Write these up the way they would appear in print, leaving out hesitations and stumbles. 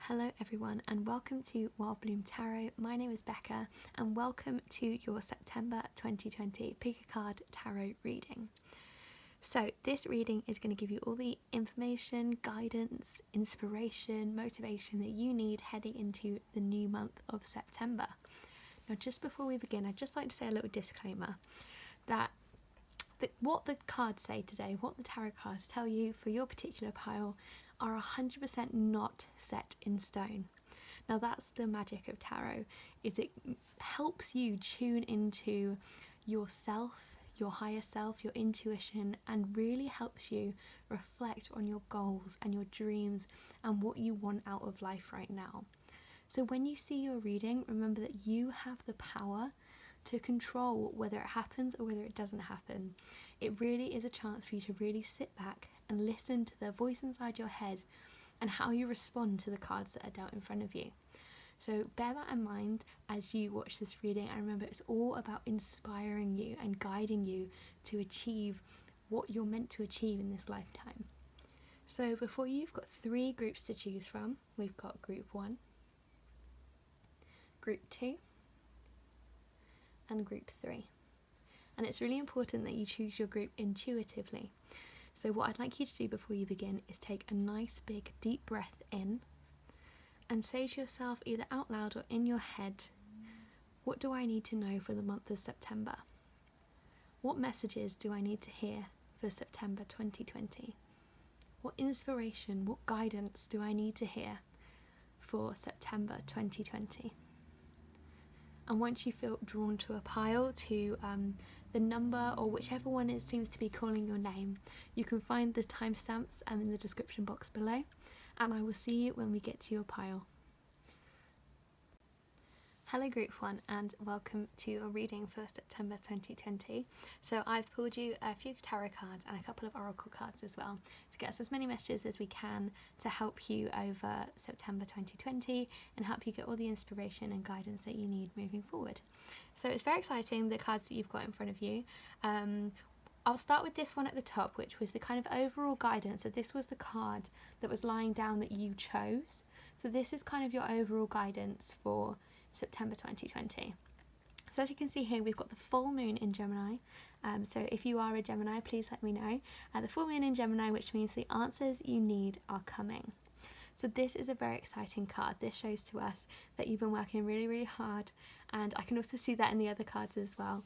Hello everyone and welcome to Wild Bloom Tarot. My name is Becca and welcome to your September 2020 Pick a Card Tarot reading. So this reading is going to give you all the information, guidance, inspiration, motivation that you need heading into the new month of September. Now just before we begin, I'd just like to say a little disclaimer that what the cards say today, what the tarot cards tell you for your particular pile are 100% not set in stone. Now that's the magic of tarot, is it helps you tune into yourself, your higher self, your intuition, and really helps you reflect on your goals and your dreams and what you want out of life right now. So when you see your reading, remember that you have the power to control whether it happens or whether it doesn't happen. It really is a chance for you to really sit back and listen to the voice inside your head and how you respond to the cards that are dealt in front of you. So bear that in mind as you watch this reading, and remember it's all about inspiring you and guiding you to achieve what you're meant to achieve in this lifetime. So before you've got 3 groups to choose from. We've got group 1, group 2 and group 3. And it's really important that you choose your group intuitively. So what I'd like you to do before you begin is take a nice big deep breath in and say to yourself, either out loud or in your head, what do I need to know for the month of September? What messages do I need to hear for September 2020? What inspiration, what guidance do I need to hear for September 2020? And once you feel drawn to a pile, to the number or whichever one it seems to be calling your name, you can find the timestamps in the description box below, and I will see you when we get to your pile. Hello group 1 and welcome to your reading for September 2020. So I've pulled you a few tarot cards and a couple of oracle cards as well to get us as many messages as we can to help you over September 2020 and help you get all the inspiration and guidance that you need moving forward. So it's very exciting, the cards that you've got in front of you. I'll start with this one at the top, which was the kind of overall guidance. So this was the card that was lying down that you chose. So this is kind of your overall guidance for September 2020. So as you can see here, we've got the full moon in Gemini. So if you are a Gemini, please let me know. The full moon in Gemini, which means the answers you need are coming. So this is a very exciting card. This shows to us that you've been working really, really hard. And I can also see that in the other cards as well.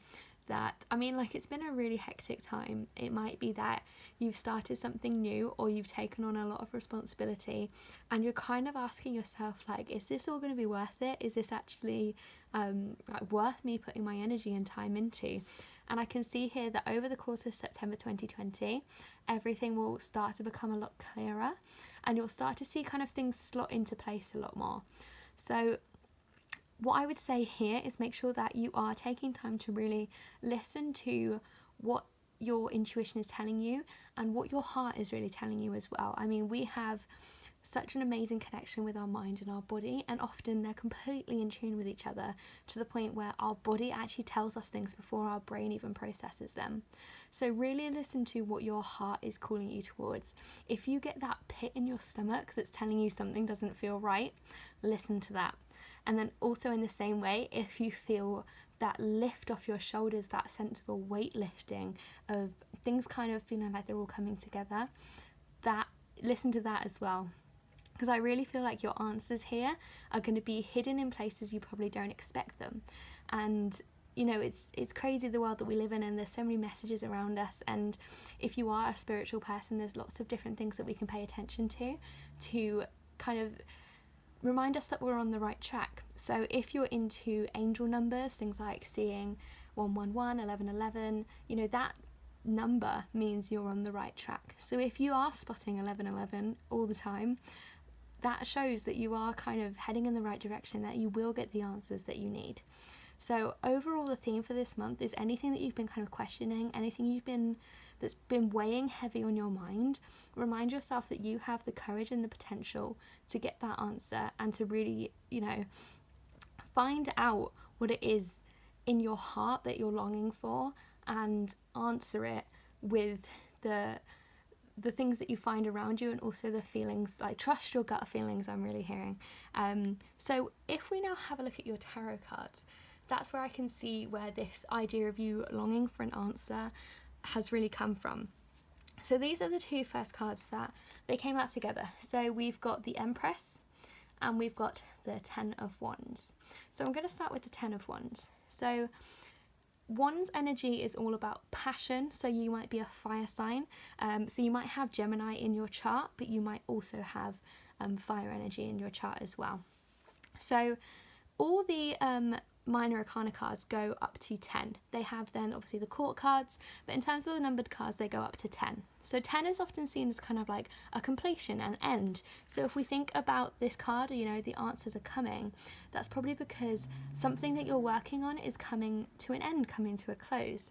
It's been a really hectic time. It might be that you've started something new or you've taken on a lot of responsibility and you're kind of asking yourself, like, is this all going to be worth it? Is this actually worth me putting my energy and time into? And I can see here that over the course of September 2020, everything will start to become a lot clearer and you'll start to see kind of things slot into place a lot more. So what I would say here is make sure that you are taking time to really listen to what your intuition is telling you and what your heart is really telling you as well. I mean, we have such an amazing connection with our mind and our body, and often they're completely in tune with each other to the point where our body actually tells us things before our brain even processes them. So really listen to what your heart is calling you towards. If you get that pit in your stomach that's telling you something doesn't feel right, listen to that. And then also in the same way, if you feel that lift off your shoulders, that sense of a weight lifting, of things kind of feeling like they're all coming together, that listen to that as well. Because I really feel like your answers here are going to be hidden in places you probably don't expect them. And you know, it's crazy the world that we live in, and there's so many messages around us, and if you are a spiritual person, there's lots of different things that we can pay attention to kind of remind us that we're on the right track. So if you're into angel numbers, things like seeing 111, 1111, you know, that number means you're on the right track. So if you are spotting 1111 all the time, that shows that you are kind of heading in the right direction, that you will get the answers that you need. So overall, the theme for this month is anything that you've been kind of questioning, anything that's been weighing heavy on your mind, remind yourself that you have the courage and the potential to get that answer and to really, you know, find out what it is in your heart that you're longing for and answer it with the the things that you find around you, and also the feelings, like trust your gut feelings, I'm really hearing. So if we now have a look at your tarot cards, that's where I can see where this idea of you longing for an answer has really come from. So these are the two first cards that they came out together. So we've got the Empress and we've got the Ten of Wands. So I'm going to start with the Ten of Wands. So Wands energy is all about passion, so you might be a fire sign, so you might have Gemini in your chart, but you might also have fire energy in your chart as well. So all the minor arcana cards go up to 10. They have then obviously the court cards, but in terms of the numbered cards, they go up to 10. So 10 is often seen as kind of like a completion, an end. So if we think about this card, you know, the answers are coming, that's probably because something that you're working on is coming to an end, coming to a close.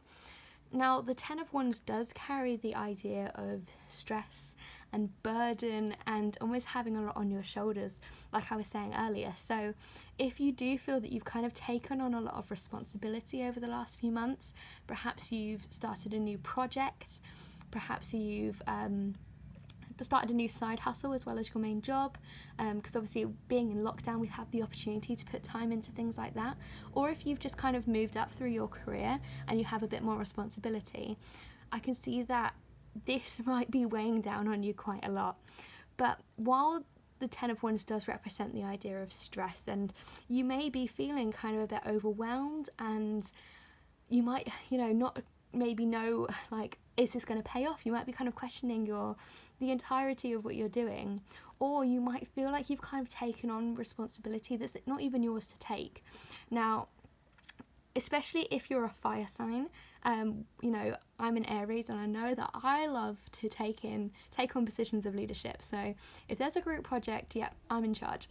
Now, the Ten of Wands does carry the idea of stress and burden and almost having a lot on your shoulders, like I was saying earlier. So if you do feel that you've kind of taken on a lot of responsibility over the last few months, perhaps you've started a new project, perhaps you've started a new side hustle as well as your main job, because obviously being in lockdown we've had the opportunity to put time into things like that, or if you've just kind of moved up through your career and you have a bit more responsibility, I can see that this might be weighing down on you quite a lot. But while the Ten of Wands does represent the idea of stress, and you may be feeling kind of a bit overwhelmed, and you might, you know, not maybe know, like, is this going to pay off? You might be kind of questioning the entirety of what you're doing, or you might feel like you've kind of taken on responsibility that's not even yours to take. Now, especially if you're a fire sign, you know, I'm an Aries and I know that I love to take on positions of leadership. So if there's a group project, yeah, I'm in charge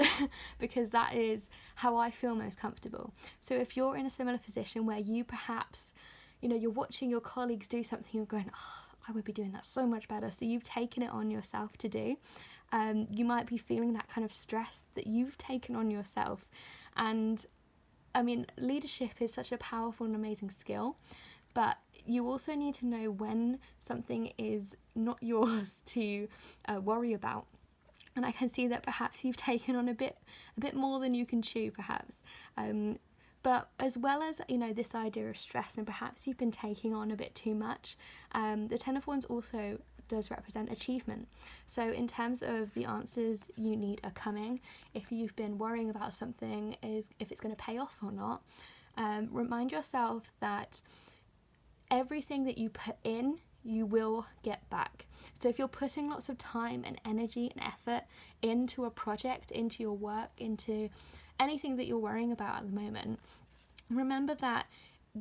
because that is how I feel most comfortable. So if you're in a similar position where you perhaps, you know, you're watching your colleagues do something, you're going, oh, I would be doing that so much better. So you've taken it on yourself to do. You might be feeling that kind of stress that you've taken on yourself. And I mean, leadership is such a powerful and amazing skill, but you also need to know when something is not yours to worry about. And I can see that perhaps you've taken on a bit more than you can chew, perhaps. But as well as, you know, this idea of stress, and perhaps you've been taking on a bit too much, the Ten of Wands also does represent achievement. So in terms of the answers you need are coming, if you've been worrying about something, is if it's going to pay off or not, remind yourself that everything that you put in, you will get back. So if you're putting lots of time and energy and effort into a project, into your work, into anything that you're worrying about at the moment, remember that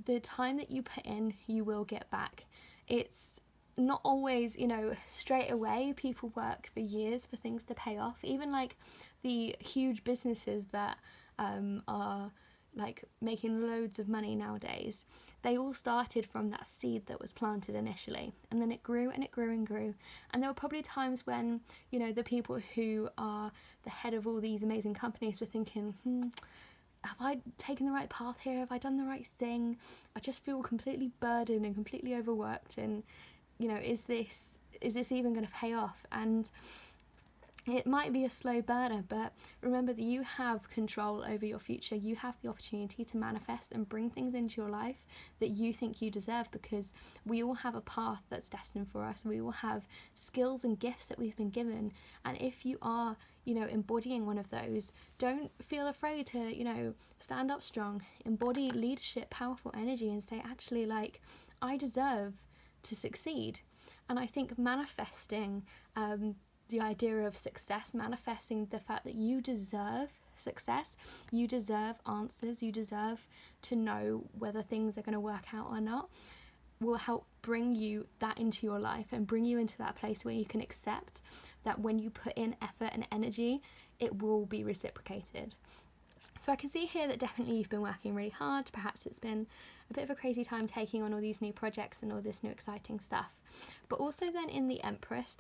the time that you put in, you will get back. It's not always, you know, straight away. People work for years for things to pay off. Even like the huge businesses that are like making loads of money nowadays, they all started from that seed that was planted initially, and then it grew and it grew and grew. And there were probably times when, you know, the people who are the head of all these amazing companies were thinking, have I taken the right path here? Have I done the right thing? I just feel completely burdened and completely overworked, and you know, is this even going to pay off? And it might be a slow burner, but remember that you have control over your future. You have the opportunity to manifest and bring things into your life that you think you deserve, because we all have a path that's destined for us. We all have skills and gifts that we've been given. And if you are, you know, embodying one of those, don't feel afraid to, you know, stand up strong, embody leadership, powerful energy, and say, actually, like, I deserve to succeed. And I think manifesting the idea of success, manifesting the fact that you deserve success, you deserve answers, you deserve to know whether things are going to work out or not, will help bring you that into your life and bring you into that place where you can accept that when you put in effort and energy, it will be reciprocated. So I can see here that definitely you've been working really hard. Perhaps it's been a bit of a crazy time taking on all these new projects and all this new exciting stuff. But also then in the Empress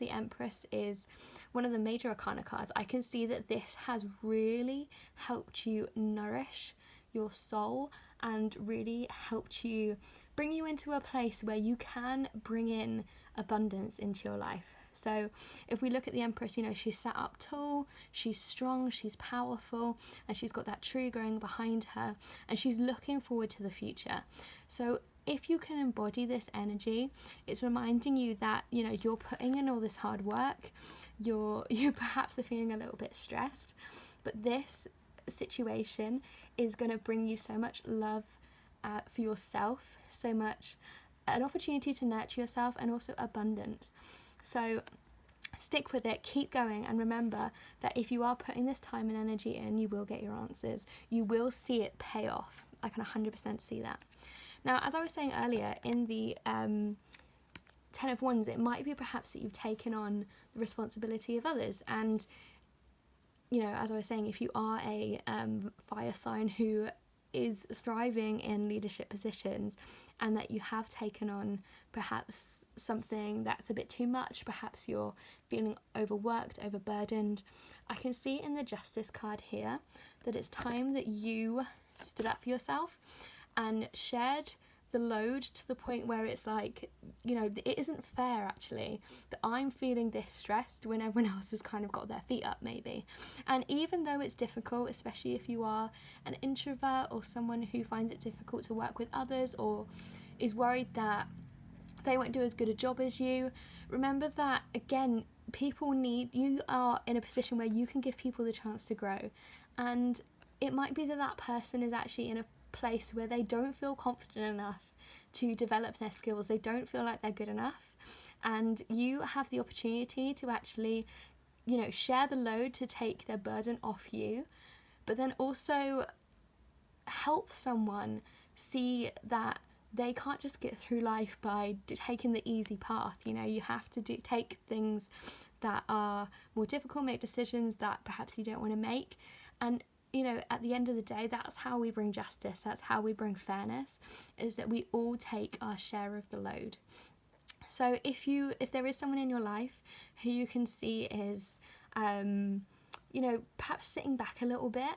is one of the major arcana cards. I can see that this has really helped you nourish your soul and really helped you bring you into a place where you can bring in abundance into your life. So if we look at the Empress, you know, she's sat up tall, she's strong, she's powerful, and she's got that tree growing behind her, and she's looking forward to the future. So if you can embody this energy, it's reminding you that, you know, you're putting in all this hard work, you perhaps are feeling a little bit stressed, but this situation is going to bring you so much love for yourself, so much an opportunity to nurture yourself, and also abundance. So stick with it, keep going, and remember that if you are putting this time and energy in, you will get your answers. You will see it pay off. I can 100% see that. Now, as I was saying earlier, in the Ten of Wands, it might be perhaps that you've taken on the responsibility of others. And, you know, as I was saying, if you are a fire sign who is thriving in leadership positions, and that you have taken on perhaps something that's a bit too much, perhaps you're feeling overworked, overburdened, I can see in the Justice card here that it's time that you stood up for yourself and shared the load to the point where it's like, you know, it isn't fair actually that I'm feeling this stressed when everyone else has kind of got their feet up maybe. And even though it's difficult, especially if you are an introvert or someone who finds it difficult to work with others or is worried that they won't do as good a job as you, remember that again, you are in a position where you can give people the chance to grow. And it might be that that person is actually in a place where they don't feel confident enough to develop their skills, they don't feel like they're good enough, and you have the opportunity to actually, you know, share the load to take their burden off you, but then also help someone see that they can't just get through life by taking the easy path. You know, you have to take things that are more difficult, make decisions that perhaps you don't want to make, and you know, at the end of the day, that's how we bring justice, that's how we bring fairness, is that we all take our share of the load. So if there is someone in your life who you can see is, you know, perhaps sitting back a little bit,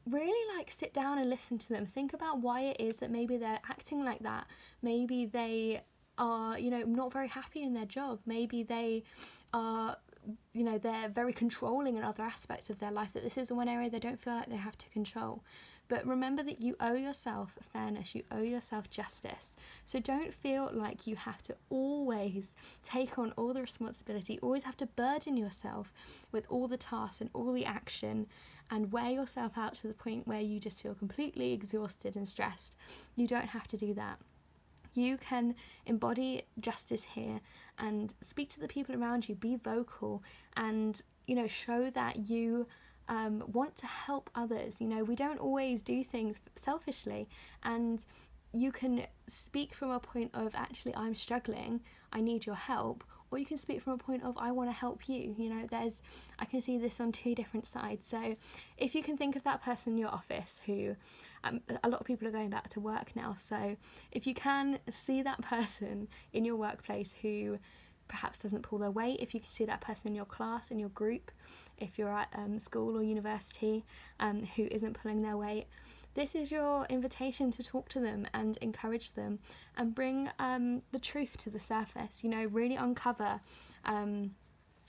really like sit down and listen to them. Think about why it is that maybe they're acting like that. Maybe they are, you know, not very happy in their job. Maybe they are, you know, they're very controlling in other aspects of their life, that this is the one area they don't feel like they have to control. But remember that you owe yourself fairness, you owe yourself justice. So don't feel like you have to always take on all the responsibility, always have to burden yourself with all the tasks and all the action and wear yourself out to the point where you just feel completely exhausted and stressed. You don't have to do that. You can embody justice here and speak to the people around you, be vocal, and, you know, show that you want to help others. You know, we don't always do things selfishly, and you can speak from a point of, actually, I'm struggling, I need your help, or you can speak from a point of, I want to help you. You know, I can see this on two different sides. So if you can think of that person in your office who, a lot of people are going back to work now, so if you can see that person in your workplace who perhaps doesn't pull their weight, if you can see that person in your class, in your group, if you're at school or university who isn't pulling their weight, this is your invitation to talk to them and encourage them and bring the truth to the surface. You know, really uncover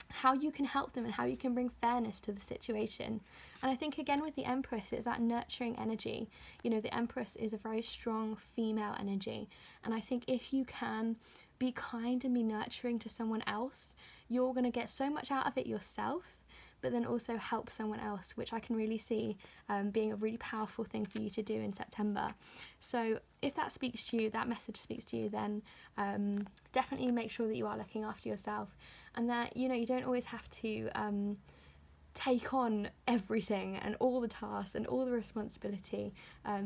how you can help them and how you can bring fairness to the situation. And I think again with the Empress, it's that nurturing energy. You know, the Empress is a very strong female energy, and I think if you can be kind and be nurturing to someone else, you're going to get so much out of it yourself, but then also help someone else, which I can really see being a really powerful thing for you to do in September. So if that speaks to you, that message speaks to you, then definitely make sure that you are looking after yourself, and that, you know, you don't always have to take on everything and all the tasks and all the responsibility.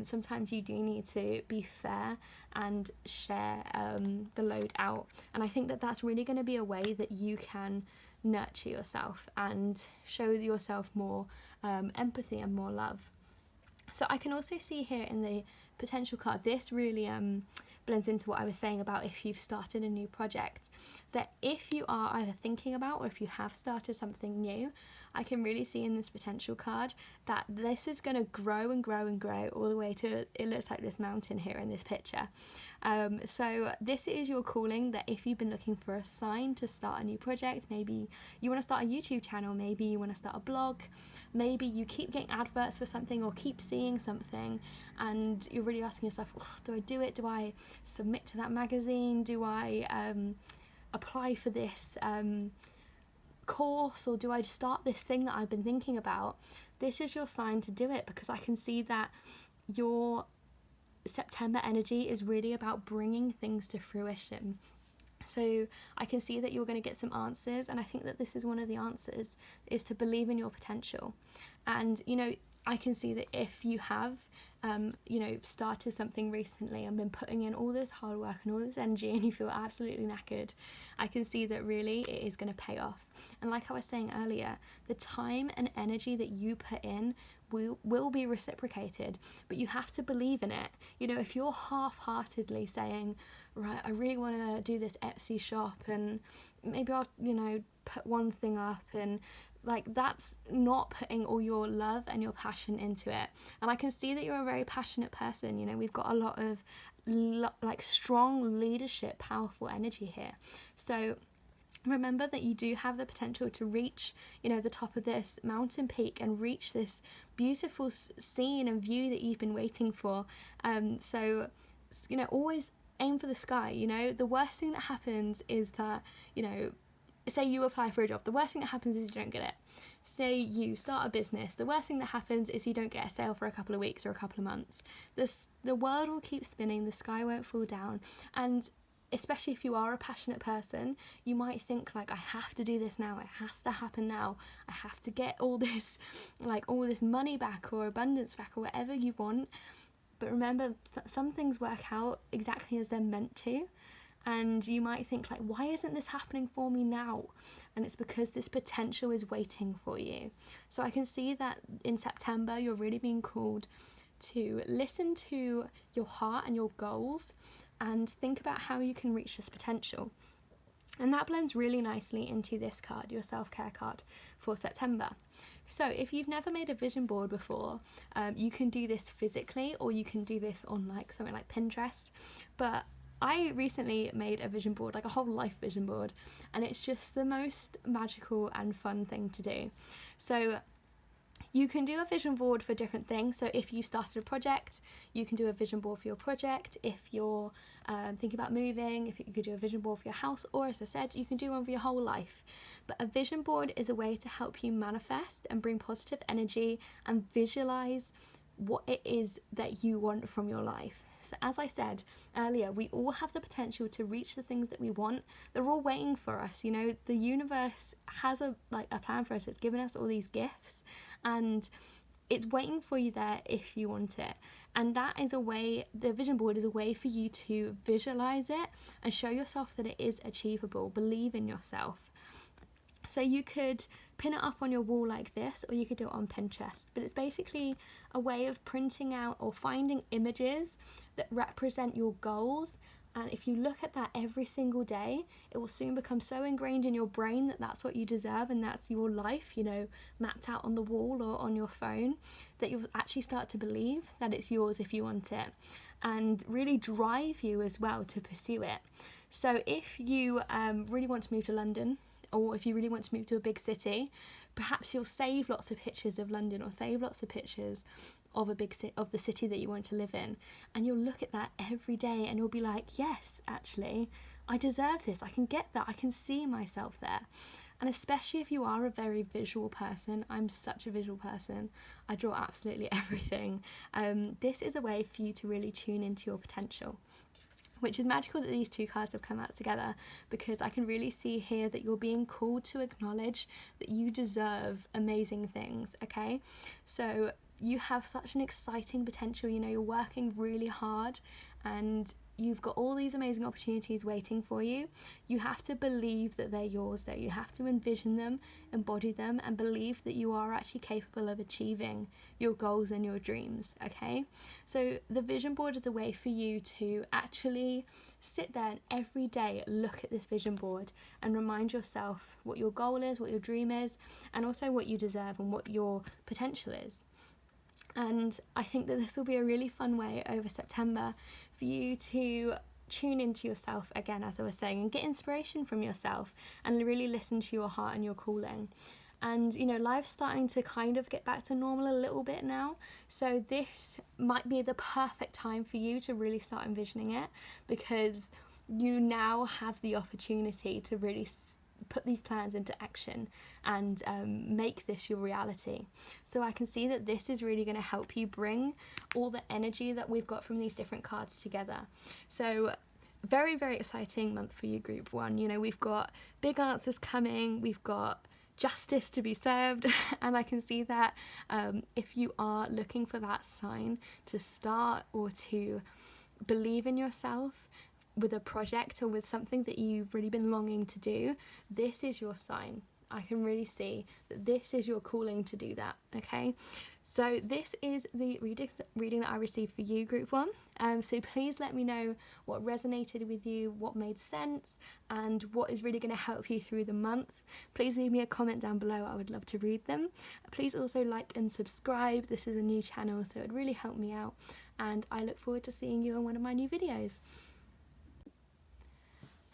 Sometimes you do need to be fair and share the load out, and I think that that's really going to be a way that you can nurture yourself and show yourself more empathy and more love. So I can also see here in the potential card, this really blends into what I was saying about if you've started a new project, that if you are either thinking about or if you have started something new, I can really see in this potential card that this is going to grow and grow and grow all the way to, it looks like this mountain here in this picture. So this is your calling, that if you've been looking for a sign to start a new project, maybe you want to start a YouTube channel, maybe you want to start a blog, maybe you keep getting adverts for something or keep seeing something and you're really asking yourself, oh, do I do it? Do I submit to that magazine? Do I apply for this course, or do I start this thing that I've been thinking about? This is your sign to do it, because I can see that your September energy is really about bringing things to fruition. So I can see that you're going to get some answers, and I think that this is one of the answers, is to believe in your potential. And you know, I can see that if you have started something recently and been putting in all this hard work and all this energy and you feel absolutely knackered, I can see that really it is going to pay off. And like I was saying earlier, the time and energy that you put in will be reciprocated, but you have to believe in it. You know, if you're half-heartedly saying, right, I really want to do this Etsy shop and maybe I'll, put one thing up, and like, that's not putting all your love and your passion into it. And I can see that you're a very passionate person. You know, we've got a lot of strong leadership, powerful energy here. So remember that you do have the potential to reach, the top of this mountain peak and reach this beautiful scene and view that you've been waiting for. So always aim for the sky. The worst thing that happens is that, say you apply for a job, the worst thing that happens is you don't get it. Say you start a business, the worst thing that happens is you don't get a sale for a couple of weeks or a couple of months. The world will keep spinning, the sky won't fall down. And especially if you are a passionate person, you might think like, I have to do this now, it has to happen now, I have to get all this money back or abundance back or whatever you want. But remember, some things work out exactly as they're meant to. And you might think like, why isn't this happening for me now? And it's because this potential is waiting for you. So I can see that in September, you're really being called to listen to your heart and your goals and think about how you can reach this potential. And that blends really nicely into this card, your self-care card for September. So if you've never made a vision board before, you can do this physically, or you can do this on something like Pinterest. But I recently made a vision board, like a whole life vision board, and it's just the most magical and fun thing to do. So you can do a vision board for different things. So if you started a project, you can do a vision board for your project. If you're thinking about moving, if you could do a vision board for your house, or as I said, you can do one for your whole life. But a vision board is a way to help you manifest and bring positive energy and visualize what it is that you want from your life. So as I said earlier, we all have the potential to reach the things that we want. They're all waiting for us. The universe has a plan for us. It's given us all these gifts, and it's waiting for you there if you want it. And that is a way, the vision board is a way for you to visualize it and show yourself that it is achievable. Believe in yourself. So you could pin it up on your wall like this, or you could do it on Pinterest. But it's basically a way of printing out or finding images that represent your goals. And if you look at that every single day, it will soon become so ingrained in your brain that that's what you deserve and that's your life, mapped out on the wall or on your phone, that you'll actually start to believe that it's yours if you want it, and really drive you as well to pursue it. So if you really want to move to London, or if you really want to move to a big city, perhaps you'll save lots of pictures of London, or save lots of pictures of of the city that you want to live in, and you'll look at that every day and you'll be like, yes, actually I deserve this, I can get that, I can see myself there. And especially if you are a very visual person, I'm such a visual person, I draw absolutely everything, this is a way for you to really tune into your potential. Which is magical that these two cards have come out together, because I can really see here that you're being called to acknowledge that you deserve amazing things, okay? So you have such an exciting potential, you're working really hard and you've got all these amazing opportunities waiting for you. You have to believe that they're yours, though. You have to envision them, embody them, and believe that you are actually capable of achieving your goals and your dreams, okay? So the vision board is a way for you to actually sit there and every day look at this vision board and remind yourself what your goal is, what your dream is, and also what you deserve and what your potential is. And I think that this will be a really fun way over September for you to tune into yourself again, as I was saying, and get inspiration from yourself and really listen to your heart and your calling. And life's starting to kind of get back to normal a little bit now, so this might be the perfect time for you to really start envisioning it, because you now have the opportunity to really put these plans into action and make this your reality. So I can see that this is really going to help you bring all the energy that we've got from these different cards together. So very, very exciting month for you, group 1. We've got big answers coming, we've got justice to be served, and I can see that if you are looking for that sign to start or to believe in yourself with a project or with something that you've really been longing to do, this is your sign. I can really see that this is your calling to do that, okay? So this is the reading that I received for you, group 1. So please let me know what resonated with you, what made sense, and what is really going to help you through the month. Please leave me a comment down below. I would love to read them. Please also like and subscribe. This is a new channel, so it would really help me out. And I look forward to seeing you in one of my new videos.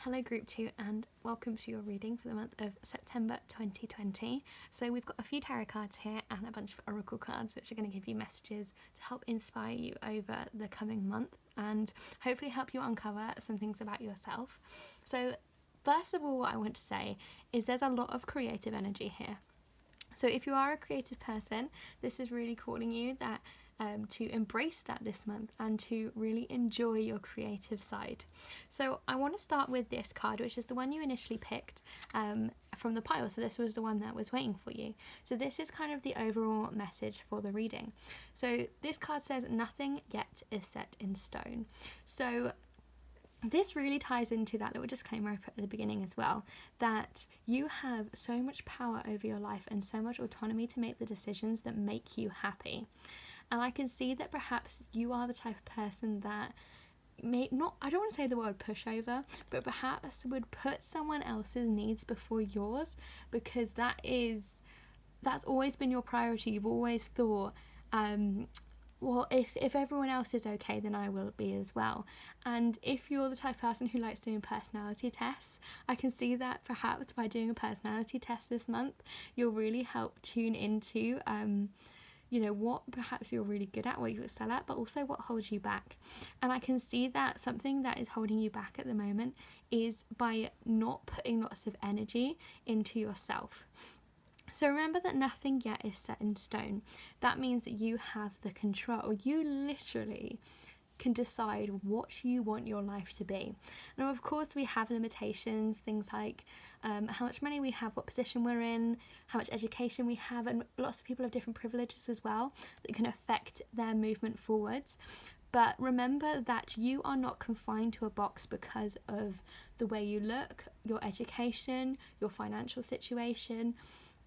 Hello group 2, and welcome to your reading for the month of September 2020. So we've got a few tarot cards here and a bunch of oracle cards which are going to give you messages to help inspire you over the coming month and hopefully help you uncover some things about yourself. So first of all, what I want to say is there's a lot of creative energy here. So if you are a creative person, this is really calling you that to embrace that this month and to really enjoy your creative side. So I want to start with this card, which is the one you initially picked from the pile. So this was the one that was waiting for you. So this is kind of the overall message for the reading. So this card says, nothing yet is set in stone. So this really ties into that little disclaimer I put at the beginning as well, that you have so much power over your life and so much autonomy to make the decisions that make you happy. And I can see that perhaps you are the type of person that I don't want to say the word pushover, but perhaps would put someone else's needs before yours, because that's always been your priority. You've always thought, well, if everyone else is okay, then I will be as well. And if you're the type of person who likes doing personality tests, I can see that perhaps by doing a personality test this month, you'll really help tune into what perhaps you're really good at, what you excel at, but also what holds you back. And I can see that something that is holding you back at the moment is by not putting lots of energy into yourself. So remember that nothing yet is set in stone. That means that you have the control. You literally can decide what you want your life to be. Now, of course, we have limitations, things like how much money we have, what position we're in, how much education we have, and lots of people have different privileges as well that can affect their movement forwards. But remember that you are not confined to a box because of the way you look, your education, your financial situation.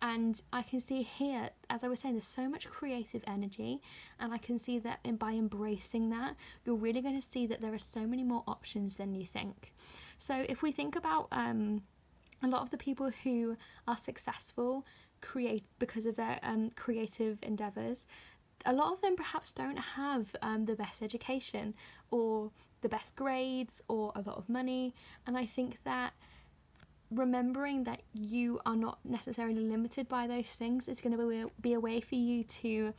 And I can see here, as I was saying, there's so much creative energy, and I can see that by embracing that, you're really going to see that there are so many more options than you think. So if we think about a lot of the people who are successful because of their creative endeavours, a lot of them perhaps don't have the best education or the best grades or a lot of money, and I think that remembering that you are not necessarily limited by those things is going to be a way for you to,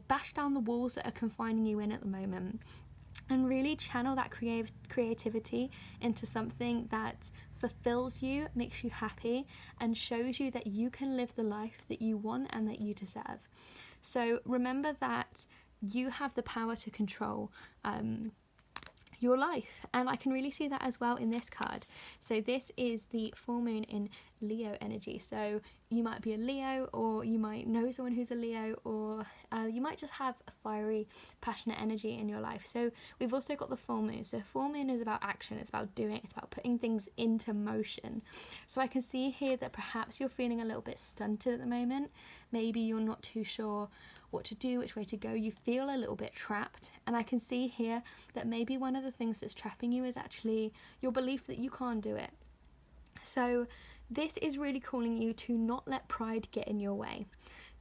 bash down the walls that are confining you in at the moment and really channel that creativity into something that fulfills you, makes you happy, and shows you that you can live the life that you want and that you deserve. So remember that you have the power to control your life, and I can really see that as well in this card. So this is the full moon in Leo energy. So you might be a Leo, or you might know someone who's a Leo, or you might just have a fiery, passionate energy in your life. So we've also got the full moon. So full moon is about action, it's about doing, it's about putting things into motion. So I can see here that perhaps you're feeling a little bit stunted at the moment. Maybe you're not too sure what to do, which way to go. You feel a little bit trapped, and I can see here that maybe one of the things that's trapping you is actually your belief that you can't do it. So this is really calling you to not let pride get in your way.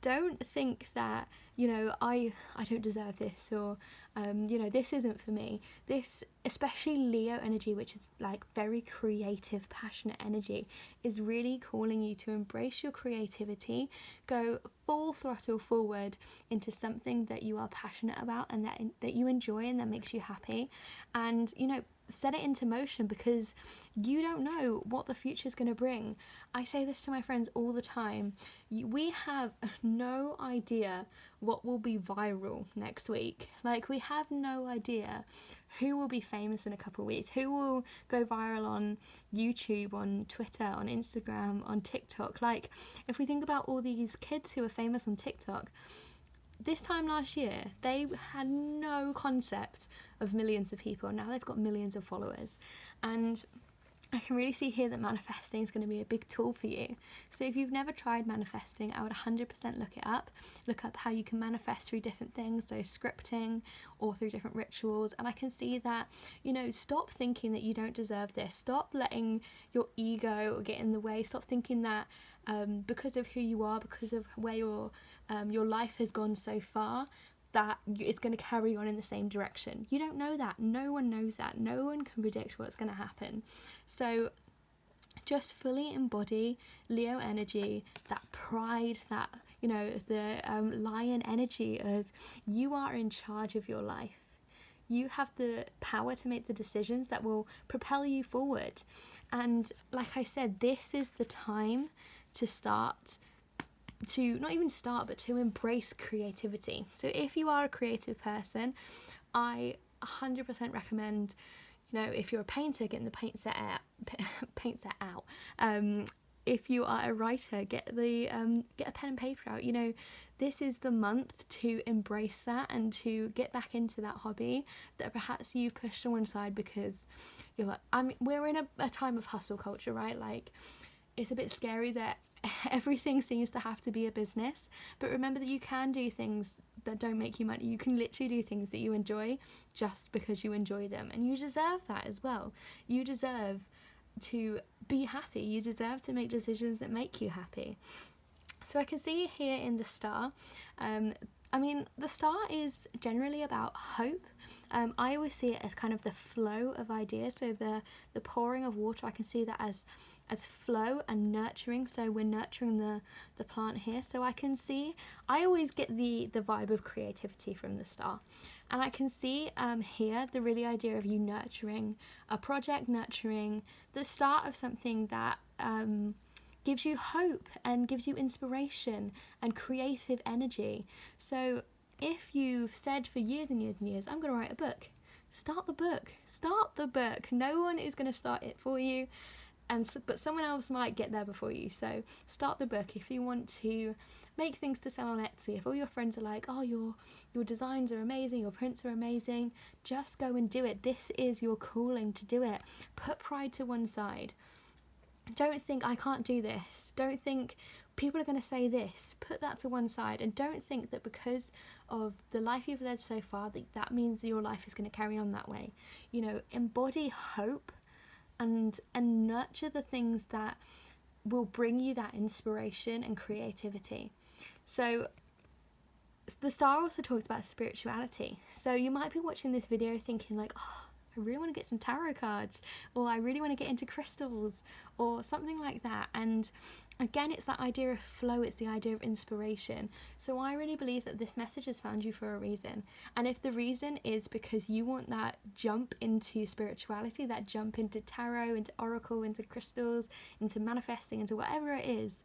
Don't think that, I don't deserve this, or this isn't for me. This, especially Leo energy, which is like very creative, passionate energy, is really calling you to embrace your creativity, go full throttle forward into something that you are passionate about and that you enjoy and that makes you happy, and set it into motion, because you don't know what the future is going to bring. I say this to my friends all the time. We have no idea what will be viral next week. Like, we have no idea who will be famous in a couple of weeks, who will go viral on YouTube, on Twitter, on Instagram, on TikTok. Like, if we think about all these kids who are famous on TikTok, this time last year, they had no concept of millions of people. Now they've got millions of followers. And I can really see here that manifesting is going to be a big tool for you. So if you've never tried manifesting, I would 100% look it up. Look up how you can manifest through different things, so scripting or through different rituals. And I can see that, stop thinking that you don't deserve this. Stop letting your ego get in the way. Stop thinking that because of who you are, because of where your life has gone so far, that it's going to carry on in the same direction. You don't know that. No one knows that. No one can predict what's going to happen. So just fully embody Leo energy, that pride, that, the lion energy of you are in charge of your life. You have the power to make the decisions that will propel you forward. And like I said, this is the time to start to not even start, but to embrace creativity. So if you are a creative person, I 100% recommend, if you're a painter, getting the paint set out. If you are a writer, get a pen and paper out. This is the month to embrace that and to get back into that hobby that perhaps you've pushed to one side because you're like, we're in a time of hustle culture, right? Like, it's a bit scary that everything seems to have to be a business, but remember that you can do things that don't make you money. You can literally do things that you enjoy just because you enjoy them, and you deserve that as well. You deserve to be happy. You deserve to make decisions that make you happy. So I can see here in the star, the star is generally about hope. I always see it as kind of the flow of ideas, so the pouring of water. I can see that as flow and nurturing, so we're nurturing the plant here. So I always get the vibe of creativity from the star, and I can see here the really idea of you nurturing a project, nurturing the start of something that gives you hope and gives you inspiration and creative energy. So if you've said for years and years and years, I'm going to write a book, start the book. No one is going to start it for you, but someone else might get there before you. So start the book. If you want to make things to sell on Etsy, if all your friends are like, oh, your designs are amazing, your prints are amazing, just go and do it. This is your calling to do it. Put pride to one side. Don't think I can't do this. Don't think people are going to say this. Put that to one side, and don't think that because of the life you've led so far that means your life is going to carry on that way. Embody hope and nurture the things that will bring you that inspiration and creativity. So the star also talks about spirituality. So you might be watching this video thinking like, oh, I really want to get some tarot cards, or I really want to get into crystals, or something like that. And again, it's that idea of flow, it's the idea of inspiration. So I really believe that this message has found you for a reason. And if the reason is because you want that jump into spirituality, that jump into tarot, into oracle, into crystals, into manifesting, into whatever it is,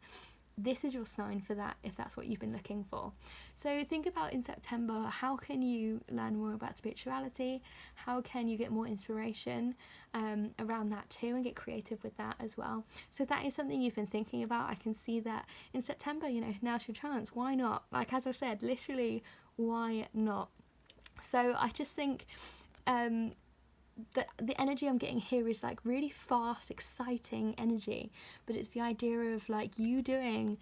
this is your sign for that, if that's what you've been looking for. So think about in September, how can you learn more about spirituality? How can you get more inspiration around that too, and get creative with that as well? So if that is something you've been thinking about, I can see that in September, now's your chance. Why not? Like, as I said, literally, why not? So I just think the energy I'm getting here is like really fast, exciting energy, but it's the idea of like you do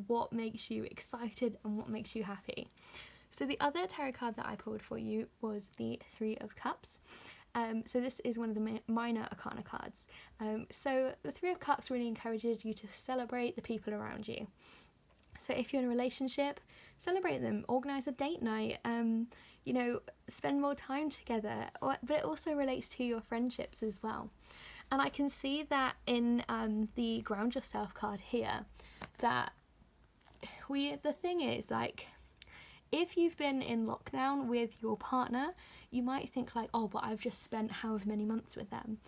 what makes you excited and what makes you happy. So the other tarot card that I pulled for you was the Three of Cups. So this is one of the minor arcana cards. So the Three of Cups really encourages you to celebrate the people around you. So if you're in a relationship, celebrate them, organise a date night, spend more time together. But it also relates to your friendships as well. And I can see that in the Ground Yourself card here, that the thing is, like, if you've been in lockdown with your partner, you might think like, oh, but I've just spent however many months with them.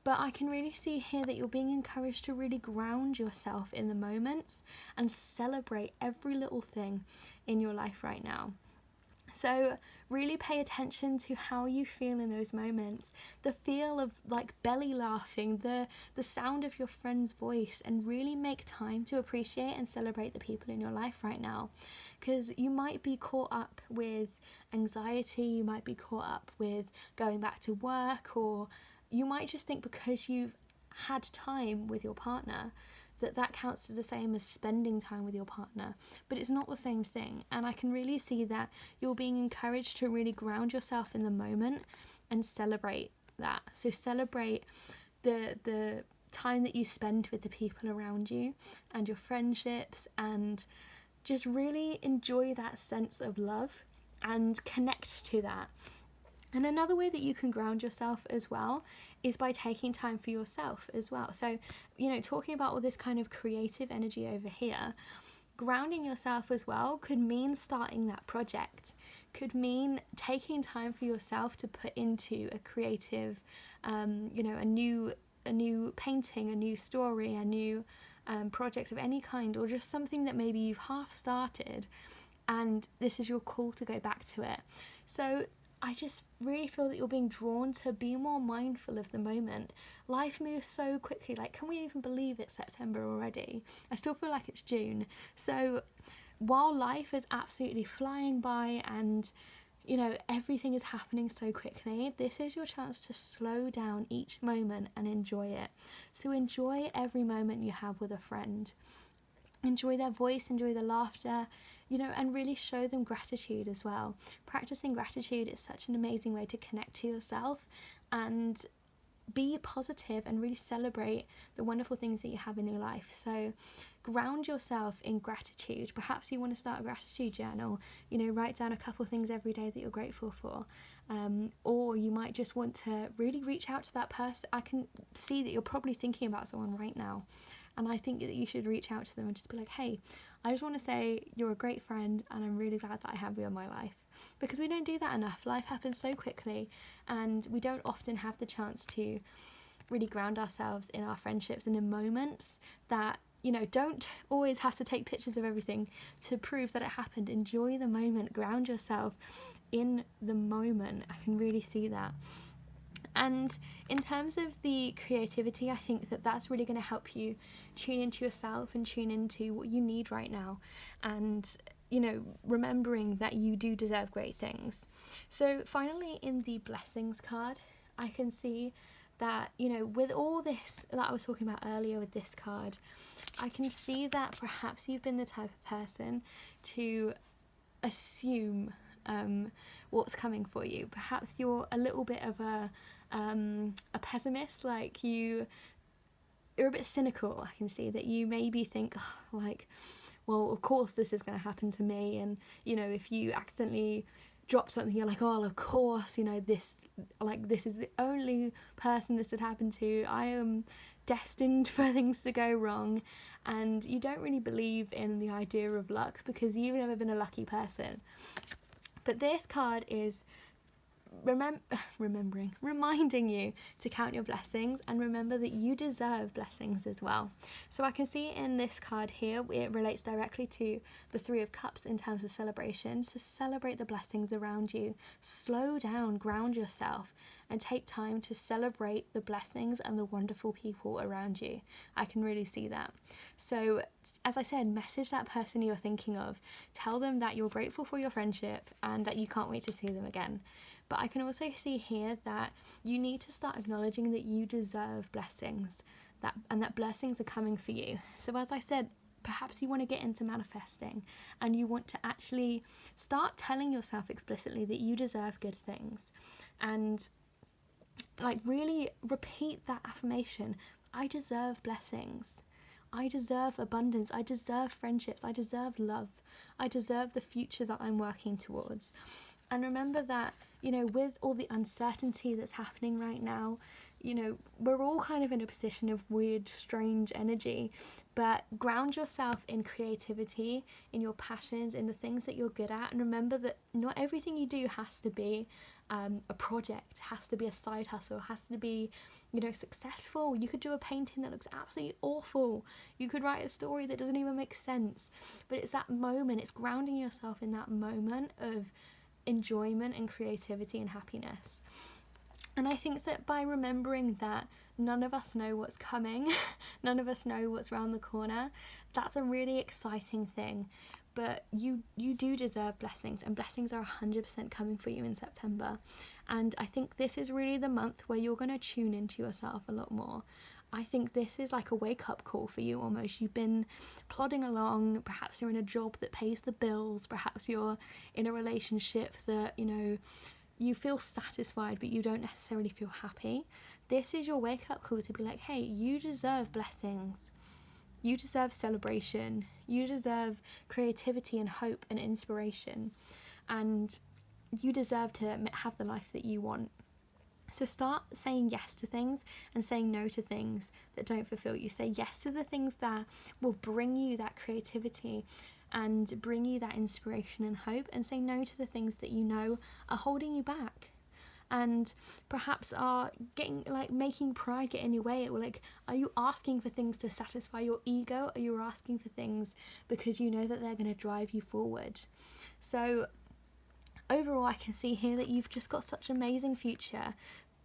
But I can really see here that you're being encouraged to really ground yourself in the moments and celebrate every little thing in your life right now. So really pay attention to how you feel in those moments, the feel of like belly laughing, the sound of your friend's voice, and really make time to appreciate and celebrate the people in your life right now. Because you might be caught up with anxiety, you might be caught up with going back to work, or you might just think because you've had time with your partner that counts as the same as spending time with your partner, but it's not the same thing. And I can really see that you're being encouraged to really ground yourself in the moment and celebrate that. So celebrate the time that you spend with the people around you and your friendships, and just really enjoy that sense of love and connect to that. And another way that you can ground yourself as well is by taking time for yourself as well. So, talking about all this kind of creative energy over here, grounding yourself as well could mean starting that project, could mean taking time for yourself to put into a creative, a new painting, a new story, a new project of any kind, or just something that maybe you've half started and this is your call to go back to it. So I just really feel that you're being drawn to be more mindful of the moment. Life moves so quickly. Like, can we even believe it's September already? I still feel like it's June. So while life is absolutely flying by and, everything is happening so quickly, this is your chance to slow down each moment and enjoy it. So enjoy every moment you have with a friend. Enjoy their voice, enjoy the laughter, and really show them gratitude as well. Practicing gratitude is such an amazing way to connect to yourself and be positive and really celebrate the wonderful things that you have in your life. So ground yourself in gratitude. Perhaps you want to start a gratitude journal, write down a couple things every day that you're grateful for. Or you might just want to really reach out to that person. I can see that you're probably thinking about someone right now, and I think that you should reach out to them and just be like, hey, I just want to say you're a great friend and I'm really glad that I have you in my life. Because we don't do that enough. Life happens so quickly and we don't often have the chance to really ground ourselves in our friendships and in moments that, don't always have to take pictures of everything to prove that it happened. Enjoy the moment, ground yourself in the moment. I can really see that. And in terms of the creativity, I think that that's really going to help you tune into yourself and tune into what you need right now. And, remembering that you do deserve great things. So finally, in the Blessings card, I can see that, with all this that I was talking about earlier with this card, I can see that perhaps you've been the type of person to assume what's coming for you. Perhaps you're a little bit of a pessimist, like you're a bit cynical. I can see that you maybe think, well, of course this is going to happen to me, and if you accidentally drop something, you're like, oh, of course, this is the only person this would happen to. I am destined for things to go wrong, and you don't really believe in the idea of luck because you've never been a lucky person. But this card is reminding you to count your blessings and remember that you deserve blessings as well. So I can see in this card here, it relates directly to the Three of Cups in terms of celebration. So celebrate the blessings around you. Slow down, ground yourself, and take time to celebrate the blessings and the wonderful people around you. I can really see that. So as I said, message that person you're thinking of. Tell them that you're grateful for your friendship and that you can't wait to see them again. But I can also see here that you need to start acknowledging that you deserve blessings, and that blessings are coming for you. So as I said, perhaps you want to get into manifesting and you want to actually start telling yourself explicitly that you deserve good things, and like really repeat that affirmation. I deserve blessings. I deserve abundance. I deserve friendships. I deserve love. I deserve the future that I'm working towards. And remember that, you know, with all the uncertainty that's happening right now, you know, we're all kind of in a position of weird, strange energy, but ground yourself in creativity, in your passions, in the things that you're good at. And remember that not everything you do has to be a project, has to be a side hustle, has to be, you know, successful. You could do a painting that looks absolutely awful. You could write a story that doesn't even make sense. But it's that moment, it's grounding yourself in that moment of enjoyment and creativity and happiness. And I think that by remembering that none of us know what's coming, none of us know what's around the corner, that's a really exciting thing. But you do deserve blessings, and blessings are 100% coming for you in September. And I think this is really the month where you're going to tune into yourself a lot more. I think this is like a wake-up call for you almost. You've been plodding along, perhaps you're in a job that pays the bills, perhaps you're in a relationship that, you know, you feel satisfied but you don't necessarily feel happy. This is your wake-up call to be like, hey, you deserve blessings. You deserve celebration. You deserve creativity and hope and inspiration. And you deserve to have the life that you want. So start saying yes to things and saying no to things that don't fulfill you. Say yes to the things that will bring you that creativity and bring you that inspiration and hope, and say no to the things that you know are holding you back and perhaps are making pride get in your way. Like, are you asking for things to satisfy your ego, or you're asking for things because you know that they're going to drive you forward? So overall, I can see here that you've just got such an amazing future,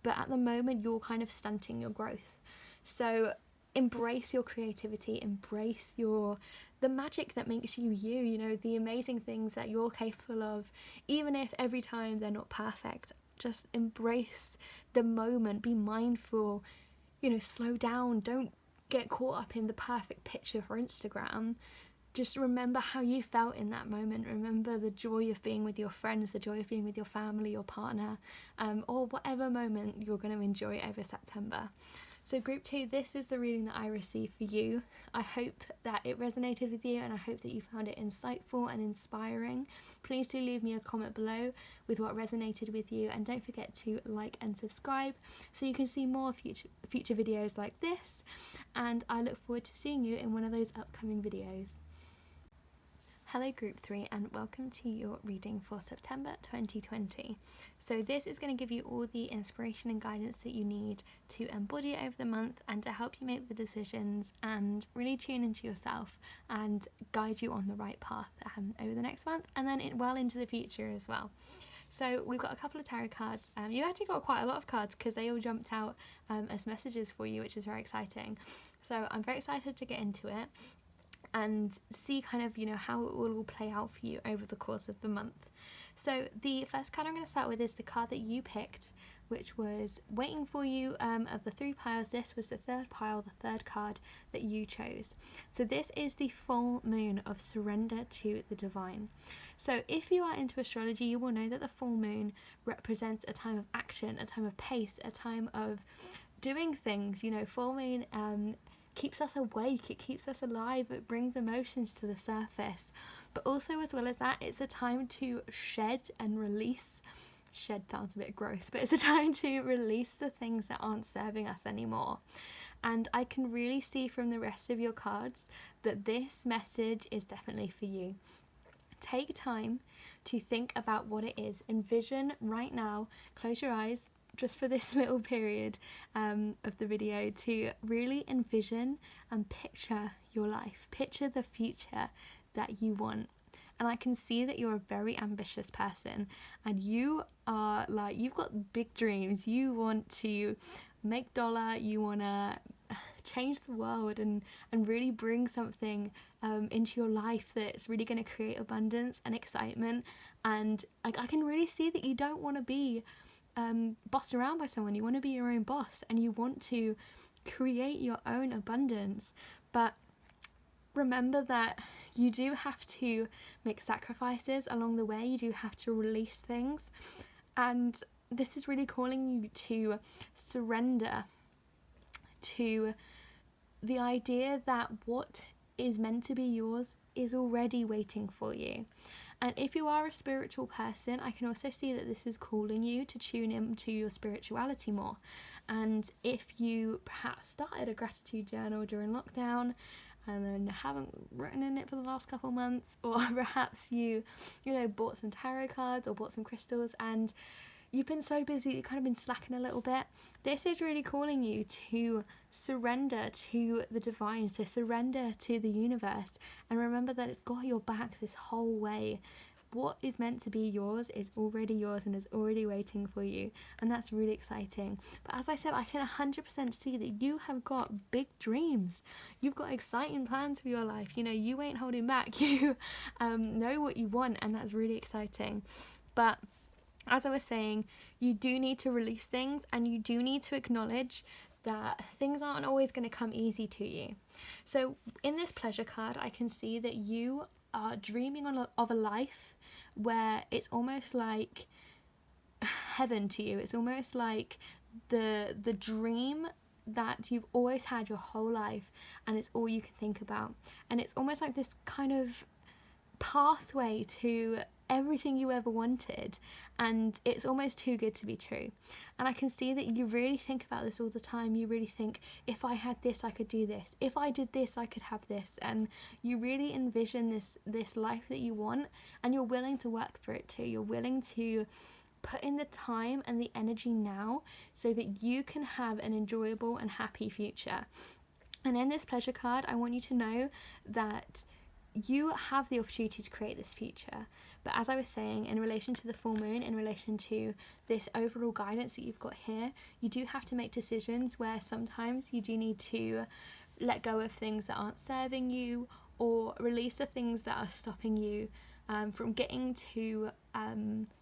but at the moment you're kind of stunting your growth. So embrace your creativity, embrace the magic that makes you you, you know, the amazing things that you're capable of, even if every time they're not perfect. Just embrace the moment, be mindful, you know, slow down, don't get caught up in the perfect picture for Instagram. Just remember how you felt in that moment. Remember the joy of being with your friends, the joy of being with your family, your partner, or whatever moment you're going to enjoy over September. So group 2, this is the reading that I received for you. I hope that it resonated with you, and I hope that you found it insightful and inspiring. Please do leave me a comment below with what resonated with you, and don't forget to like and subscribe so you can see more future videos like this, and I look forward to seeing you in one of those upcoming videos. Hello group 3, and welcome to your reading for September 2020. So this is going to give you all the inspiration and guidance that you need to embody it over the month and to help you make the decisions and really tune into yourself and guide you on the right path over the next month, and then well into the future as well. So we've got a couple of tarot cards. You actually got quite a lot of cards because they all jumped out as messages for you, which is very exciting. So I'm very excited to get into it and see kind of, you know, how it will all play out for you over the course of the month. So the first card I'm going to start with is the card that you picked, which was waiting for you. Of the 3 piles, this was the third pile, the third card that you chose. So this is the full moon of surrender to the divine. So if you are into astrology, you will know that the full moon represents a time of action, a time of pace, a time of doing things. You know, full moon keeps us awake, it keeps us alive, it brings emotions to the surface. But also, as well as that, it's a time to shed and release. Shed sounds a bit gross, but it's a time to release the things that aren't serving us anymore. And I can really see from the rest of your cards that this message is definitely for you. take time to think about what it is. Envision right now, close your eyes just for this little period of the video, to really envision and picture your life, picture the future that you want. And I can see that you're a very ambitious person, and you are like, you've got big dreams. You want to make dollar, you want to change the world and really bring something into your life that's really going to create abundance and excitement. And like, I can really see that you don't want to be bossed around by someone. You want to be your own boss, and you want to create your own abundance. But remember that you do have to make sacrifices along the way. You do have to release things, and this is really calling you to surrender to the idea that what is meant to be yours is already waiting for you. And if you are a spiritual person, I can also see that this is calling you to tune into your spirituality more. And if you perhaps started a gratitude journal during lockdown and then haven't written in it for the last couple months, or perhaps you bought some tarot cards or bought some crystals and you've been so busy, you've kind of been slacking a little bit, this is really calling you to surrender to the divine, to surrender to the universe, and remember that it's got your back this whole way. What is meant to be yours is already yours and is already waiting for you, and that's really exciting. But as I said, I can 100% see that you have got big dreams. You've got exciting plans for your life. You ain't holding back. You know what you want, and that's really exciting. But as I was saying, you do need to release things, and you do need to acknowledge that things aren't always going to come easy to you. So in this pleasure card, I can see that you are dreaming of a life where it's almost like heaven to you. It's almost like the dream that you've always had your whole life, and it's all you can think about. And it's almost like this kind of pathway to everything you ever wanted, and it's almost too good to be true. And I can see that you really think about this all the time. You really think, if I had this, I could do this. If I did this, I could have this. And you really envision this life that you want, and you're willing to work for it too. You're willing to put in the time and the energy now so that you can have an enjoyable and happy future. And in this pleasure card, I want you to know that you have the opportunity to create this future. But as I was saying, in relation to the full moon, in relation to this overall guidance that you've got here, you do have to make decisions where sometimes you do need to let go of things that aren't serving you, or release the things that are stopping you from getting to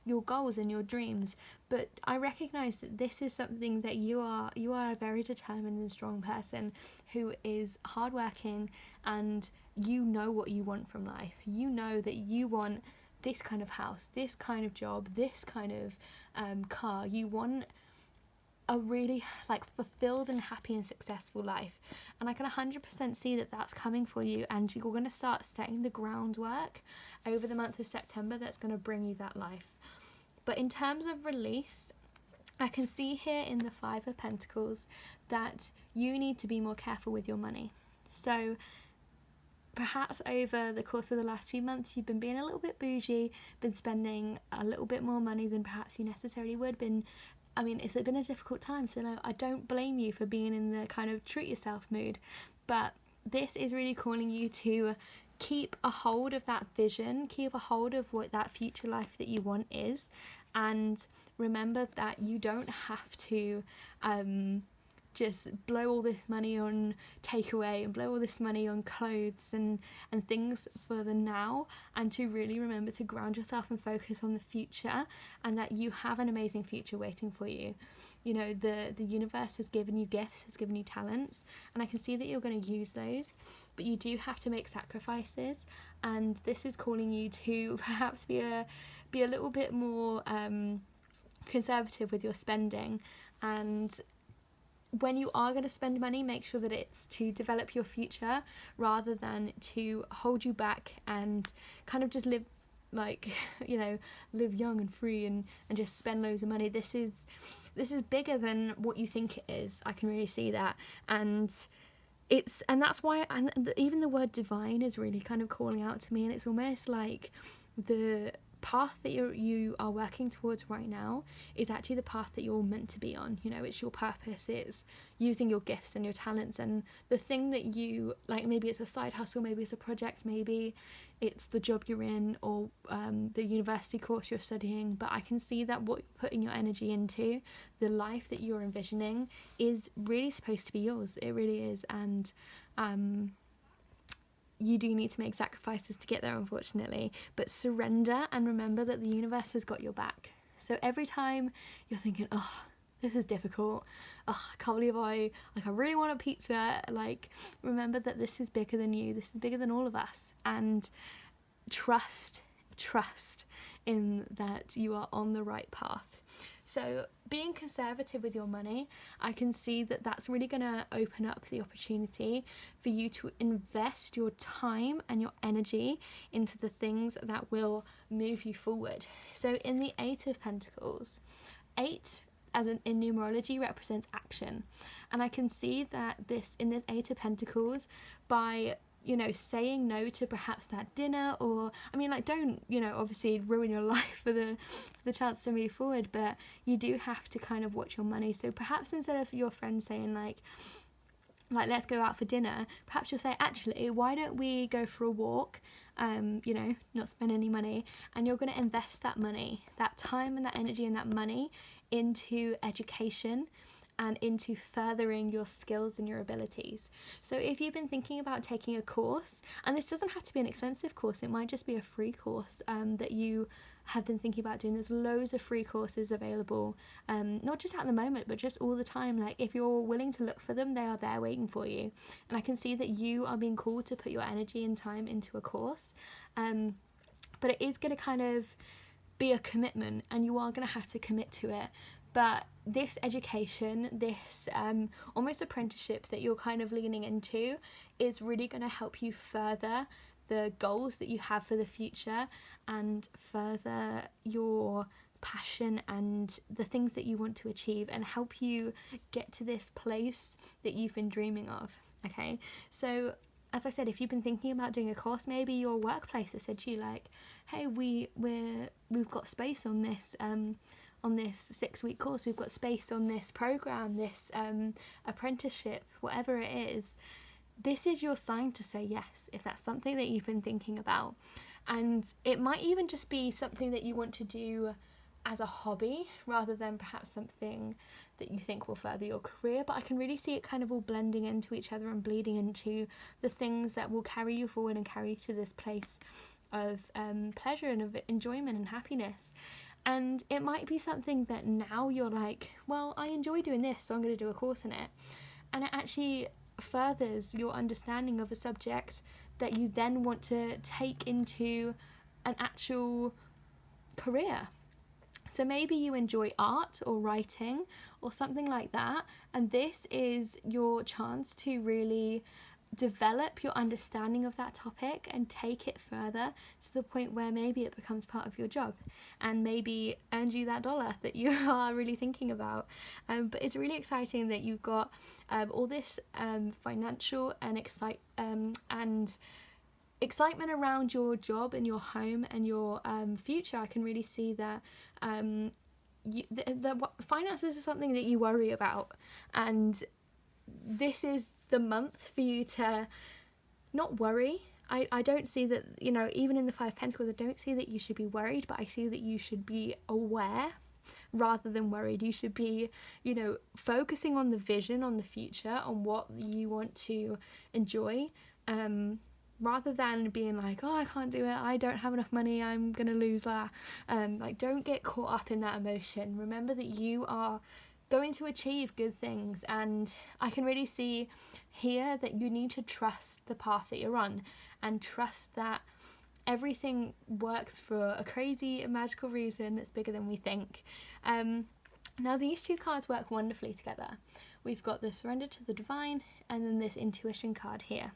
your goals and your dreams. But I recognise that this is something that you are a very determined and strong person who is hardworking, and you know what you want from life. You know that you want this kind of house, this kind of job, this kind of car. You want a really fulfilled and happy and successful life, and I can 100% see that that's coming for you, and you're going to start setting the groundwork over the month of September that's going to bring you that life. But in terms of release, I can see here in the Five of Pentacles that you need to be more careful with your money. So perhaps over the course of the last few months, you've been being a little bit bougie, been spending a little bit more money than perhaps you necessarily would. It's been a difficult time, so no, I don't blame you for being in the kind of treat yourself mood. But this is really calling you to keep a hold of that vision, keep a hold of what that future life that you want is, and remember that you don't have to just blow all this money on takeaway and blow all this money on clothes and things for the now, and to really remember to ground yourself and focus on the future, and that you have an amazing future waiting for you. The universe has given you gifts, has given you talents, and I can see that you're going to use those, but you do have to make sacrifices, and this is calling you to perhaps be a little bit more conservative with your spending. And when you are going to spend money, make sure that it's to develop your future rather than to hold you back and kind of just live live young and free and just spend loads of money. This is bigger than what you think it is. I can really see that, and that's why even the word divine is really kind of calling out to me, and it's almost like the path that you are working towards right now is actually the path that you're meant to be on. You know, it's your purpose, it's using your gifts and your talents, and the thing that you like, maybe it's a side hustle, maybe it's a project, maybe it's the job you're in, or the university course you're studying. But I can see that what you're putting your energy into, the life that you're envisioning, is really supposed to be yours. It really is. And you do need to make sacrifices to get there, unfortunately, but surrender and remember that the universe has got your back. So every time you're thinking, oh, this is difficult, oh, I can't believe I really want a pizza, like, remember that this is bigger than you, this is bigger than all of us, and trust in that you are on the right path. So being conservative with your money, I can see that that's really going to open up the opportunity for you to invest your time and your energy into the things that will move you forward. So in the 8 of Pentacles, 8 in numerology represents action. And I can see that in this 8 of Pentacles, by saying no to perhaps that dinner, or don't obviously ruin your life for the chance to move forward, but you do have to kind of watch your money. So perhaps instead of your friend saying like let's go out for dinner, perhaps you'll say, actually, why don't we go for a walk, not spend any money, and you're going to invest that money, that time and that energy and that money into education and into furthering your skills and your abilities. So if you've been thinking about taking a course, and this doesn't have to be an expensive course, it might just be a free course that you have been thinking about doing. There's loads of free courses available, not just at the moment, but just all the time. Like, if you're willing to look for them, they are there waiting for you. And I can see that you are being called to put your energy and time into a course, but it is going to kind of be a commitment, and you are going to have to commit to it. But this education, this almost apprenticeship that you're kind of leaning into, is really going to help you further the goals that you have for the future, and further your passion and the things that you want to achieve, and help you get to this place that you've been dreaming of. Okay, so as I said, if you've been thinking about doing a course, maybe your workplace has said to you like, hey, we've got space on this 6-week course, we've got space on this program, this apprenticeship, whatever it is. This is your sign to say yes, if that's something that you've been thinking about. And it might even just be something that you want to do as a hobby, rather than perhaps something that you think will further your career. But I can really see it kind of all blending into each other and bleeding into the things that will carry you forward and carry you to this place of pleasure and of enjoyment and happiness. And it might be something that now you're like, well, I enjoy doing this, so I'm going to do a course in it. And it actually furthers your understanding of a subject that you then want to take into an actual career. So maybe you enjoy art or writing or something like that, and this is your chance to really develop your understanding of that topic and take it further to the point where maybe it becomes part of your job and maybe earns you that dollar that you are really thinking about. But it's really exciting that you've got all this financial and excitement around your job and your home and your future. I can really see that the finances is something that you worry about, and this is the month for you to not worry. I don't see that, even in the 5 of Pentacles, I don't see that you should be worried, but I see that you should be aware rather than worried. You should be, focusing on the vision, on the future, on what you want to enjoy, rather than being like, oh, I can't do it, I don't have enough money, I'm gonna lose that. Don't get caught up in that emotion. Remember that you are going to achieve good things, and I can really see here that you need to trust the path that you're on, and trust that everything works for a crazy magical reason that's bigger than we think. Now these two cards work wonderfully together. We've got the Surrender to the Divine and then this Intuition card here.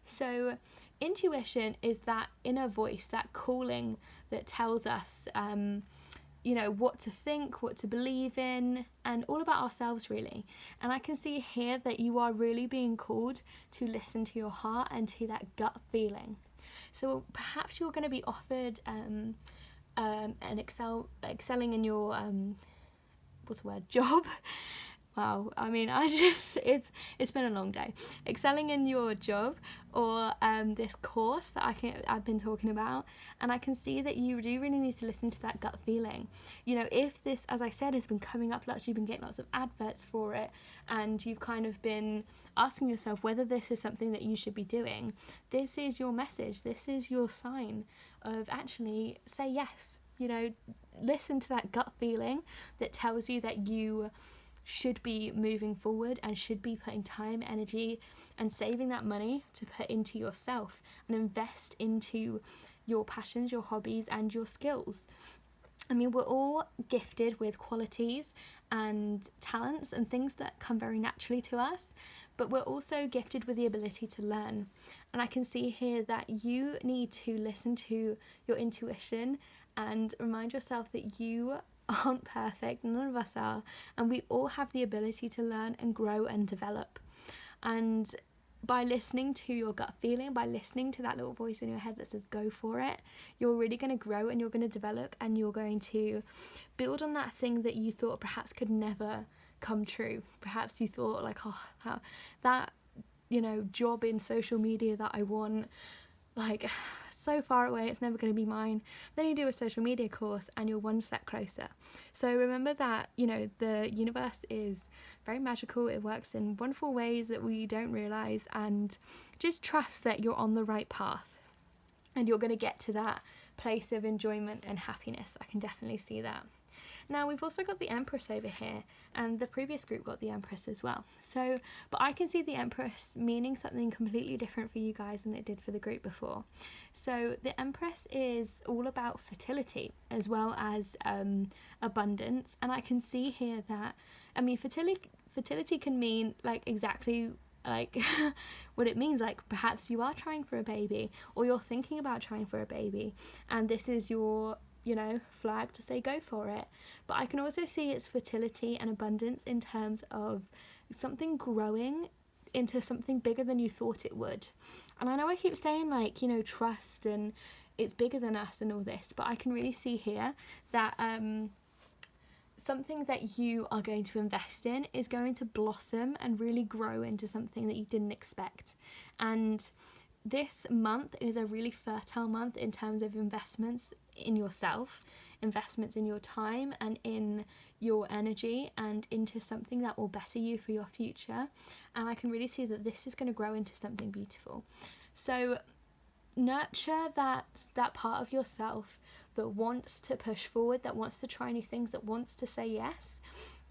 So intuition is that inner voice, that calling that tells us what to think, what to believe in, and all about ourselves really. And I can see here that you are really being called to listen to your heart and to that gut feeling. So perhaps you're going to be offered excelling in your job. Wow, I mean, it's been a long day. Excelling in your job, or this course that I've been talking about, and I can see that you do really need to listen to that gut feeling. You know, if this, as I said, has been coming up lots, you've been getting lots of adverts for it, and you've kind of been asking yourself whether this is something that you should be doing, this is your message, this is your sign of actually say yes. You know, listen to that gut feeling that tells you that you should be moving forward and should be putting time, energy, and saving that money to put into yourself and invest into your passions, your hobbies, and your skills. I mean, we're all gifted with qualities and talents and things that come very naturally to us, but we're also gifted with the ability to learn. And I can see here that you need to listen to your intuition and remind yourself that you aren't perfect, none of us are, and we all have the ability to learn and grow and develop. And by listening to your gut feeling, by listening to that little voice in your head that says go for it, you're really going to grow and you're going to develop, and you're going to build on that thing that you thought perhaps could never come true. Perhaps you thought like, oh, that you know, job in social media that I want, like, so far away, it's never going to be mine. Then you do a social media course and you're one step closer. So remember that, you know, the universe is very magical. It works in wonderful ways that we don't realize, and just trust that you're on the right path and you're going to get to that place of enjoyment and happiness. I can definitely see that. Now we've also got the Empress over here, and the previous group got the Empress as well. So, but I can see the Empress meaning something completely different for you guys than it did for the group before. So the Empress is all about fertility as well as abundance, and I can see here that, I mean, fertility can mean like exactly like what it means. Like perhaps you are trying for a baby, or you're thinking about trying for a baby, and this is your, you know, flag to say go for it. But I can also see it's fertility and abundance in terms of something growing into something bigger than you thought it would. And I know I keep saying, like, you know, trust and it's bigger than us and all this, but I can really see here that something that you are going to invest in is going to blossom and really grow into something that you didn't expect. And this month is a really fertile month in terms of investments in yourself, investments in your time and in your energy, and into something that will better you for your future. And I can really see that this is going to grow into something beautiful. So nurture that part of yourself that wants to push forward, that wants to try new things, that wants to say yes,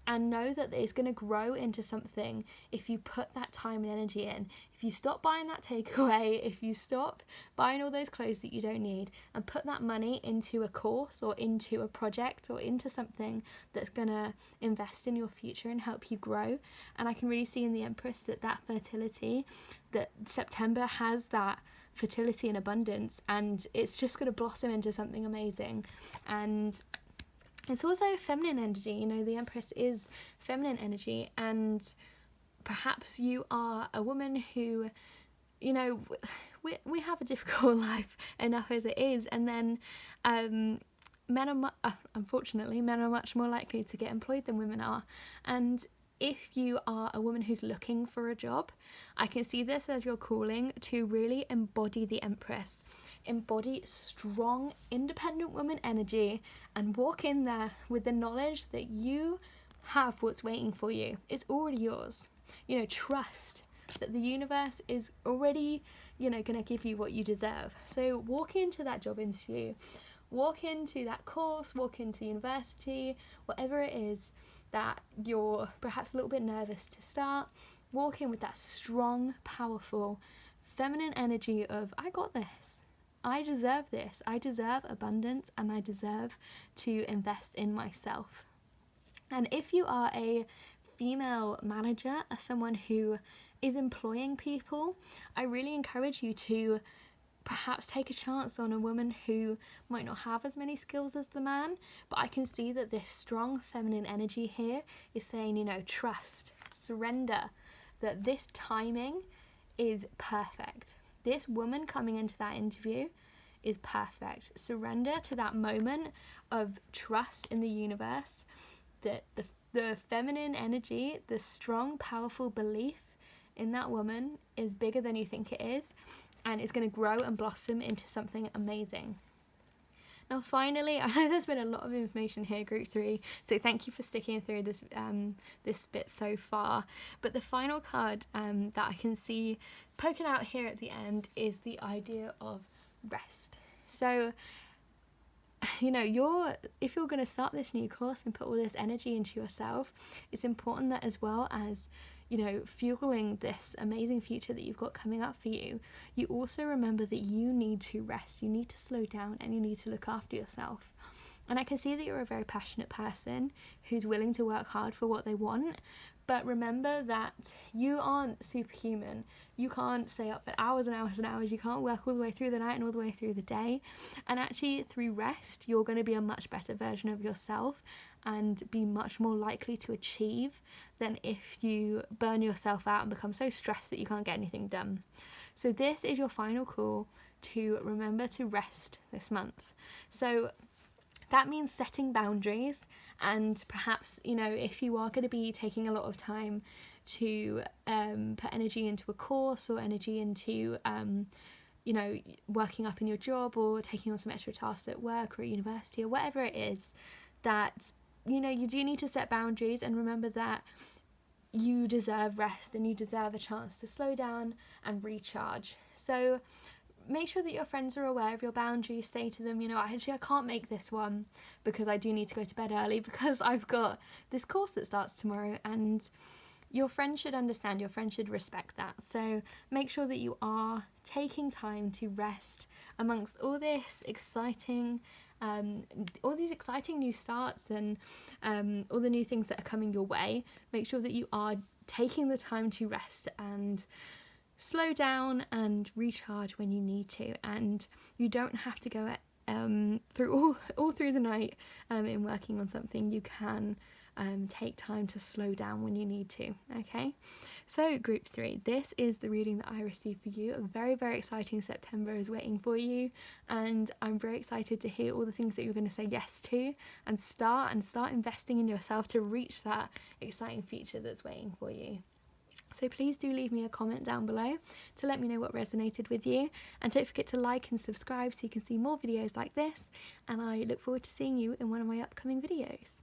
and know that it's going to grow into something if you put that time and energy in. If you stop buying that takeaway, if you stop buying all those clothes that you don't need and put that money into a course or into a project or into something that's going to invest in your future and help you grow. And I can really see in the Empress that fertility, that September has that fertility and abundance, and it's just going to blossom into something amazing. And it's also feminine energy. You know, the Empress is feminine energy, and perhaps you are a woman who, you know, we have a difficult life enough as it is, and then unfortunately men are much more likely to get employed than women are. And if you are a woman who's looking for a job, I can see this as your calling to really embody the Empress. Embody strong, independent woman energy and walk in there with the knowledge that you have what's waiting for you. It's already yours. You know, trust that the universe is already, you know, going to give you what you deserve. So walk into that job interview, walk into that course, walk into university, whatever it is that you're perhaps a little bit nervous to start. Walk in with that strong, powerful, feminine energy of, I got this. I deserve this. I deserve abundance, and I deserve to invest in myself. And if you are a female manager or someone who is employing people, I really encourage you to perhaps take a chance on a woman who might not have as many skills as the man, but I can see that this strong feminine energy here is saying, you know, trust, surrender, that this timing is perfect. this woman coming into that interview is perfect. Surrender to that moment of trust in the universe, that the feminine energy, the strong, powerful belief in that woman is bigger than you think it is, and it's going to grow and blossom into something amazing. Now finally, I know there's been a lot of information here, group 3, so thank you for sticking through this this bit so far. But the final card that I can see poking out here at the end is the idea of rest. So, you know, if you're going to start this new course and put all this energy into yourself, it's important that, as well as, you know, fueling this amazing future that you've got coming up for you, you also remember that you need to rest, you need to slow down, and you need to look after yourself. And I can see that you're a very passionate person who's willing to work hard for what they want, but remember that you aren't superhuman. You can't stay up for hours and hours and hours. You can't work all the way through the night and all the way through the day. And actually, through rest, you're going to be a much better version of yourself and be much more likely to achieve than if you burn yourself out and become so stressed that you can't get anything done. So this is your final call to remember to rest this month. So that means setting boundaries, and perhaps, you know, if you are going to be taking a lot of time to put energy into a course or energy into you know, working up in your job or taking on some extra tasks at work or at university or whatever it is, that, you know, you do need to set boundaries and remember that you deserve rest and you deserve a chance to slow down and recharge. So make sure that your friends are aware of your boundaries. Say to them, you know, actually I can't make this one because I do need to go to bed early because I've got this course that starts tomorrow, and your friend should understand, your friend should respect that. So make sure that you are taking time to rest amongst all this exciting all these exciting new starts and all the new things that are coming your way. Make sure that you are taking the time to rest and slow down and recharge when you need to, and you don't have to go through all through the night in working on something. You can take time to slow down when you need to. Okay, so group 3, this is the reading that I received for you. A very, very exciting September is waiting for you, and I'm very excited to hear all the things that you're going to say yes to and start investing in yourself to reach that exciting future that's waiting for you. So please do leave me a comment down below to let me know what resonated with you, and don't forget to like and subscribe so you can see more videos like this, and I look forward to seeing you in one of my upcoming videos.